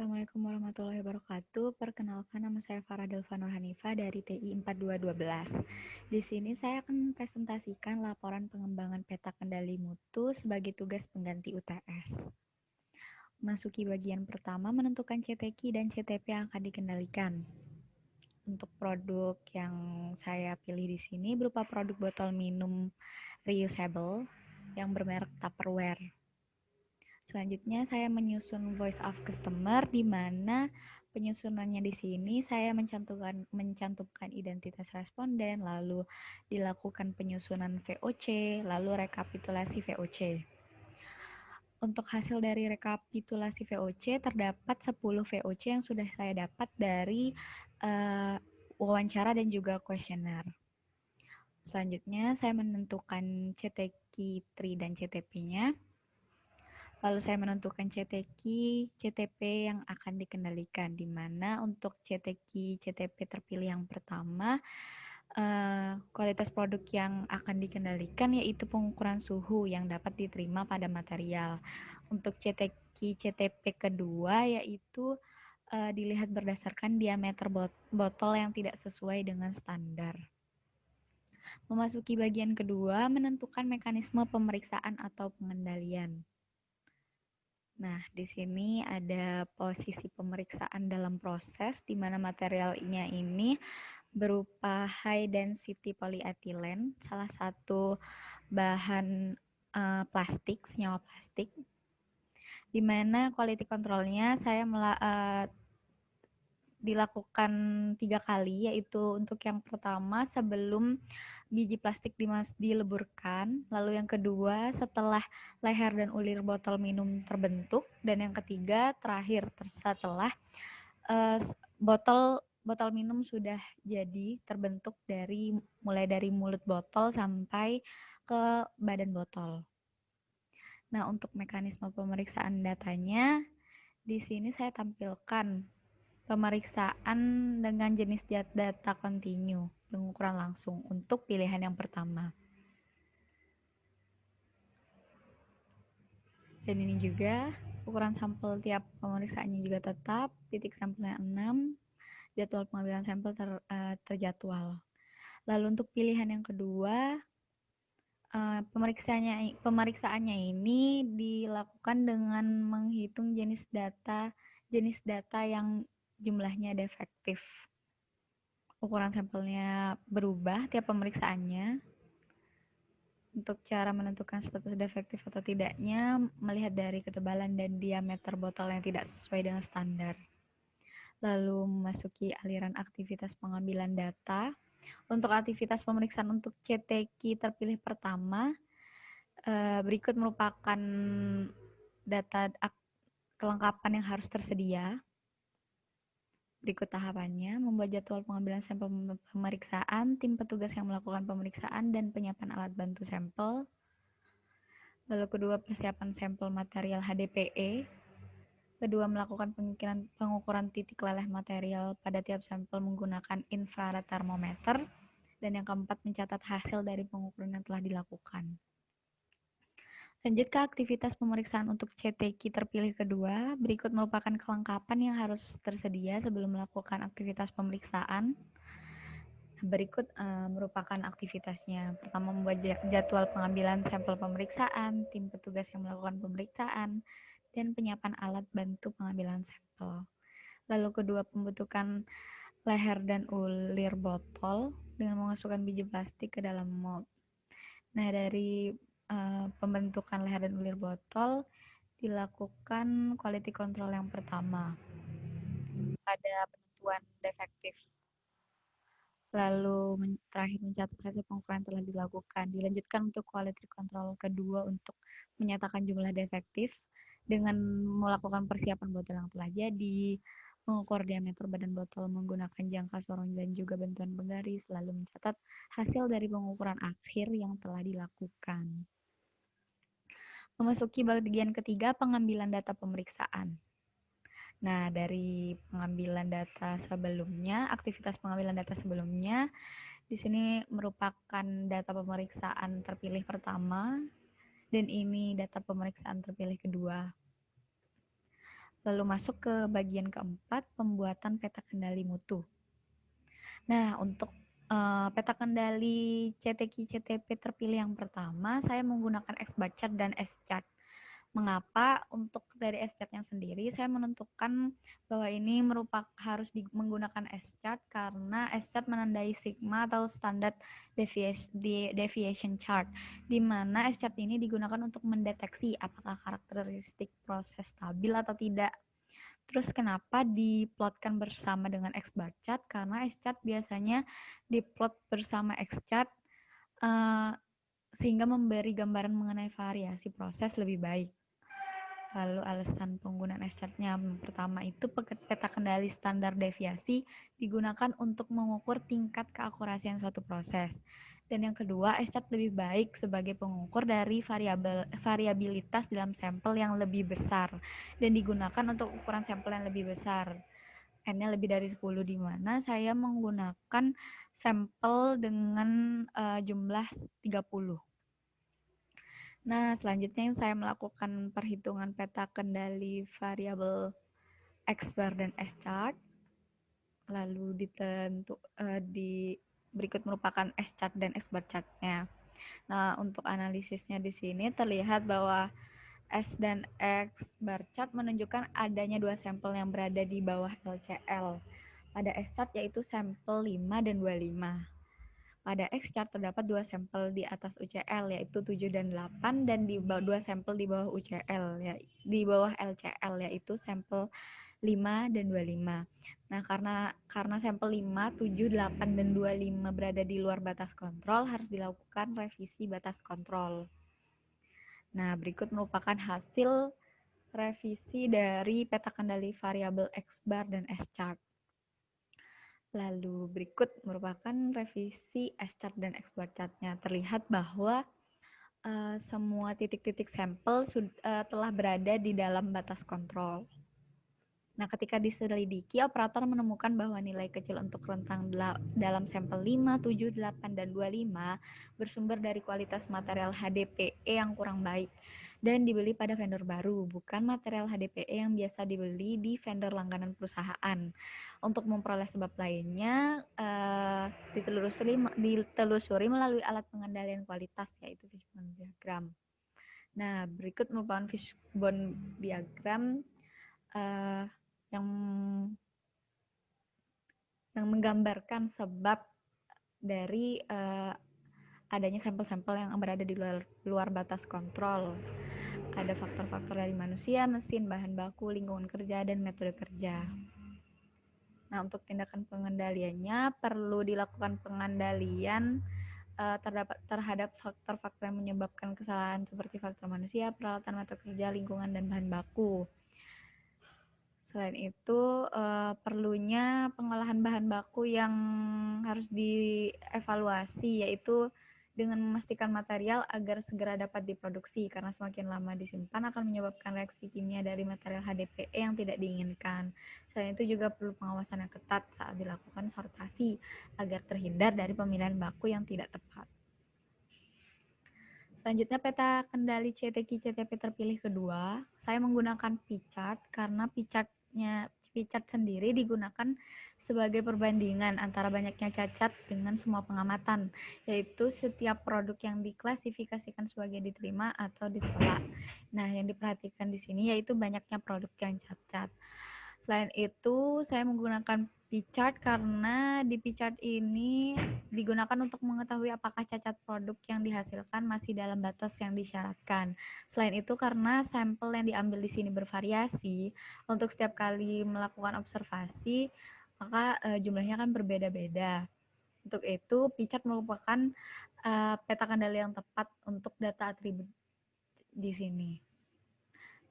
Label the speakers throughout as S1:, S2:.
S1: Assalamualaikum warahmatullahi wabarakatuh. Perkenalkan, nama saya Farah Delva Nur Hanifah dari TI 4212. Di sini saya akan presentasikan laporan pengembangan peta kendali mutu sebagai tugas pengganti UTS. Masuki bagian pertama, menentukan CTQ dan CTP yang akan dikendalikan. Untuk produk yang saya pilih di sini berupa produk botol minum reusable yang bermerek Tupperware. Selanjutnya saya menyusun voice of customer, di mana penyusunannya di sini saya mencantumkan identitas responden, lalu dilakukan penyusunan VOC, lalu rekapitulasi VOC. Untuk hasil dari rekapitulasi VOC terdapat 10 VOC yang sudah saya dapat dari wawancara dan juga kuesioner. Selanjutnya saya menentukan CTQ, TRI, dan CTP-nya. Lalu saya menentukan CTQ, CTP yang akan dikendalikan, di mana untuk CTQ, CTP terpilih yang pertama, kualitas produk yang akan dikendalikan yaitu pengukuran suhu yang dapat diterima pada material. Untuk CTQ, CTP kedua yaitu dilihat berdasarkan diameter botol yang tidak sesuai dengan standar. Memasuki bagian kedua, menentukan mekanisme pemeriksaan atau pengendalian. Nah, di sini ada posisi pemeriksaan dalam proses, di mana materialnya ini berupa high density polyethylene, salah satu bahan plastik, senyawa plastik, di mana quality controlnya saya dilakukan 3 kali, yaitu untuk yang pertama sebelum biji plastik dileburkan, lalu yang kedua setelah leher dan ulir botol minum terbentuk, dan yang ketiga terakhir setelah botol minum sudah jadi terbentuk mulai dari mulut botol sampai ke badan botol. Nah, untuk mekanisme pemeriksaan datanya di sini saya tampilkan pemeriksaan dengan jenis data kontinu, pengukuran langsung untuk pilihan yang pertama. Dan ini juga ukuran sampel tiap pemeriksaannya juga tetap, titik sampelnya 6, jadwal pengambilan sampel terjadwal. Lalu untuk pilihan yang kedua, pemeriksaannya ini dilakukan dengan menghitung jenis data yang jumlahnya defektif. Ukuran sampelnya berubah tiap pemeriksaannya. Untuk cara menentukan status defektif atau tidaknya, melihat dari ketebalan dan diameter botol yang tidak sesuai dengan standar. Lalu memasuki aliran aktivitas pengambilan data. Untuk aktivitas pemeriksaan untuk CTQ terpilih pertama, berikut merupakan data kelengkapan yang harus tersedia. Berikut tahapannya: membuat jadwal pengambilan sampel pemeriksaan, tim petugas yang melakukan pemeriksaan, dan penyiapan alat bantu sampel. Lalu kedua, persiapan sampel material HDPE. Kedua, melakukan pengukuran titik leleh material pada tiap sampel menggunakan infrared thermometer. Dan yang keempat, mencatat hasil dari pengukuran yang telah dilakukan. Lanjut ke aktivitas pemeriksaan untuk CTQ terpilih kedua. Berikut merupakan kelengkapan yang harus tersedia sebelum melakukan aktivitas pemeriksaan. Berikut merupakan aktivitasnya. Pertama, membuat jadwal pengambilan sampel pemeriksaan, tim petugas yang melakukan pemeriksaan, dan penyiapan alat bantu pengambilan sampel. Lalu kedua, pembentukan leher dan ulir botol dengan memasukkan biji plastik ke dalam mold. Nah, dari pembentukan leher dan ulir botol dilakukan quality control yang pertama pada penentuan defektif. Lalu terakhir mencatat hasil pengukuran telah dilakukan. Dilanjutkan untuk quality control kedua untuk menyatakan jumlah defektif dengan melakukan persiapan botol yang telah jadi, mengukur diameter badan botol menggunakan jangka sorong dan juga bantuan penggaris, lalu mencatat hasil dari pengukuran akhir yang telah dilakukan. Memasuki bagian ketiga, pengambilan data pemeriksaan. Nah, dari pengambilan data sebelumnya, aktivitas pengambilan data sebelumnya, di sini merupakan data pemeriksaan terpilih pertama, dan ini data pemeriksaan terpilih kedua. Lalu masuk ke bagian keempat, pembuatan peta kendali mutu. Nah, untuk peta kendali CTQ-CTP terpilih yang pertama, saya menggunakan XBAR chart dan S-chart. Mengapa? Untuk dari S-chart-nya sendiri, saya menentukan bahwa ini harus menggunakan S-chart karena S-chart menandai sigma atau standard deviation chart, di mana S-chart ini digunakan untuk mendeteksi apakah karakteristik proses stabil atau tidak. Terus kenapa diplotkan bersama dengan X-bar chart? Karena X-chart biasanya diplot bersama X-chart sehingga memberi gambaran mengenai variasi proses lebih baik. Lalu alasan penggunaan S-chart-nya pertama itu peta kendali standar deviasi digunakan untuk mengukur tingkat keakurasian suatu proses. Dan yang kedua, S-chart lebih baik sebagai pengukur dari variabilitas dalam sampel yang lebih besar dan digunakan untuk ukuran sampel yang lebih besar. N-nya lebih dari 10, di mana saya menggunakan sampel dengan jumlah 30. Nah, selanjutnya yang saya melakukan perhitungan peta kendali variabel X bar dan S chart. Lalu berikut merupakan S chart dan X bar chartnya. Nah, untuk analisisnya di sini terlihat bahwa S dan X bar chart menunjukkan adanya dua sampel yang berada di bawah LCL. Pada S chart yaitu sampel 5 dan 25. Pada X-chart terdapat dua sampel di atas UCL yaitu 7 dan 8 dan dua sampel di bawah UCL di bawah LCL yaitu sampel 5 dan 25. Nah, karena sampel 5, 7, 8 dan 25 berada di luar batas kontrol, harus dilakukan revisi batas kontrol. Nah, berikut merupakan hasil revisi dari peta kendali variabel X-bar dan S-chart. Lalu berikut merupakan revisi S-chart dan X-bar chart-nya. Terlihat bahwa semua titik-titik sampel telah berada di dalam batas kontrol. Nah, ketika diselidiki, operator menemukan bahwa nilai kecil untuk rentang dalam sampel 5, 7, 8, dan 25 bersumber dari kualitas material HDPE yang kurang baik dan dibeli pada vendor baru, bukan material HDPE yang biasa dibeli di vendor langganan perusahaan. Untuk memperoleh sebab lainnya, ditelusuri melalui alat pengendalian kualitas, yaitu fishbone diagram. Nah, berikut merupakan fishbone diagram yang menggambarkan sebab dari adanya sampel-sampel yang berada di luar batas kontrol. Ada faktor-faktor dari manusia, mesin, bahan baku, lingkungan kerja, dan metode kerja. Nah, untuk tindakan pengendaliannya perlu dilakukan pengendalian terhadap faktor-faktor yang menyebabkan kesalahan seperti faktor manusia, peralatan metode kerja, lingkungan, dan bahan baku. Selain itu, perlunya pengolahan bahan baku yang harus dievaluasi, yaitu dengan memastikan material agar segera dapat diproduksi, karena semakin lama disimpan akan menyebabkan reaksi kimia dari material HDPE yang tidak diinginkan. Selain itu juga perlu pengawasan yang ketat saat dilakukan sortasi, agar terhindar dari pemilihan baku yang tidak tepat. Selanjutnya peta kendali CTQ-CTP terpilih kedua, saya menggunakan P-chart karena P-chart sendiri digunakan sebagai perbandingan antara banyaknya cacat dengan semua pengamatan, yaitu setiap produk yang diklasifikasikan sebagai diterima atau ditolak. Nah, yang diperhatikan di sini yaitu banyaknya produk yang cacat. Selain itu, saya menggunakan P-chart karena di P-chart ini digunakan untuk mengetahui apakah cacat produk yang dihasilkan masih dalam batas yang disyaratkan. Selain itu, karena sampel yang diambil di sini bervariasi, untuk setiap kali melakukan observasi, maka jumlahnya kan berbeda-beda. Untuk itu, P-chart merupakan peta kendali yang tepat untuk data atribut di sini.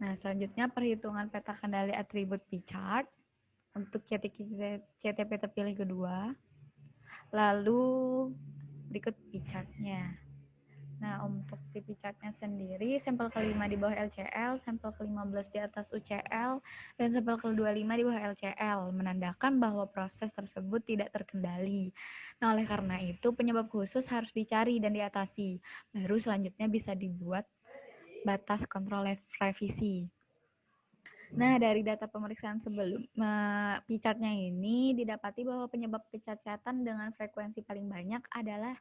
S1: Nah, selanjutnya perhitungan peta kendali atribut P-chart untuk CTP terpilih kedua. Lalu berikut P-chart-nya. Nah, untuk P-chart-nya sendiri, sampel kelima di bawah LCL, sampel ke-15 di atas UCL, dan sampel ke-25 di bawah LCL, menandakan bahwa proses tersebut tidak terkendali. Nah, oleh karena itu, penyebab khusus harus dicari dan diatasi. Baru selanjutnya bisa dibuat batas kontrol revisi. Nah, dari data pemeriksaan sebelum picatnya ini didapati bahwa penyebab kecacatan dengan frekuensi paling banyak adalah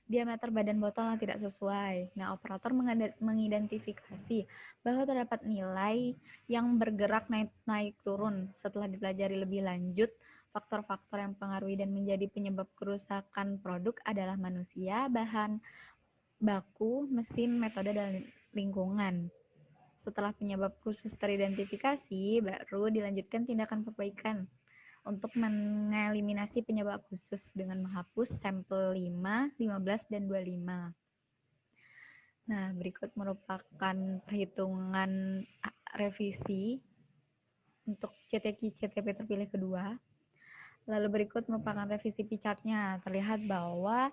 S1: diameter badan botol yang tidak sesuai. Nah, operator mengidentifikasi bahwa terdapat nilai yang bergerak naik turun. Setelah dipelajari lebih lanjut, faktor-faktor yang mempengaruhi dan menjadi penyebab kerusakan produk adalah manusia, bahan baku, mesin, metode, dan lingkungan. Setelah penyebab khusus teridentifikasi, baru dilanjutkan tindakan perbaikan untuk mengeliminasi penyebab khusus dengan menghapus sampel 5, 15, dan 25. Nah, berikut merupakan perhitungan revisi untuk CTP terpilih kedua. Lalu berikut merupakan revisi P-chart-nya. Terlihat bahwa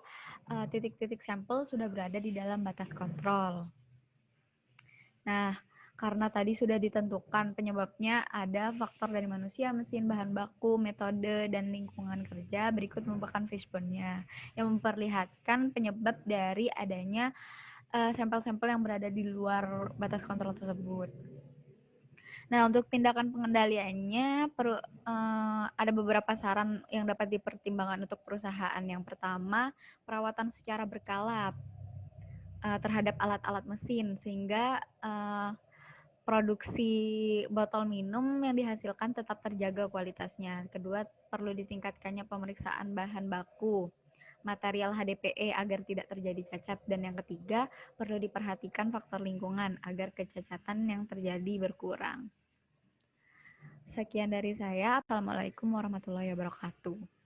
S1: titik-titik sampel sudah berada di dalam batas kontrol. Nah, karena tadi sudah ditentukan penyebabnya ada faktor dari manusia, mesin, bahan baku, metode, dan lingkungan kerja. Berikut merupakan fishbone-nya yang memperlihatkan penyebab dari adanya sampel-sampel yang berada di luar batas kontrol tersebut. Nah, untuk tindakan pengendaliannya ada beberapa saran yang dapat dipertimbangkan untuk perusahaan. Yang pertama, perawatan secara berkala terhadap alat-alat mesin sehingga produksi botol minum yang dihasilkan tetap terjaga kualitasnya. Kedua, perlu ditingkatkannya pemeriksaan bahan baku material HDPE agar tidak terjadi cacat. Dan yang ketiga, perlu diperhatikan faktor lingkungan agar kecacatan yang terjadi berkurang. Sekian dari saya. Assalamualaikum warahmatullahi wabarakatuh.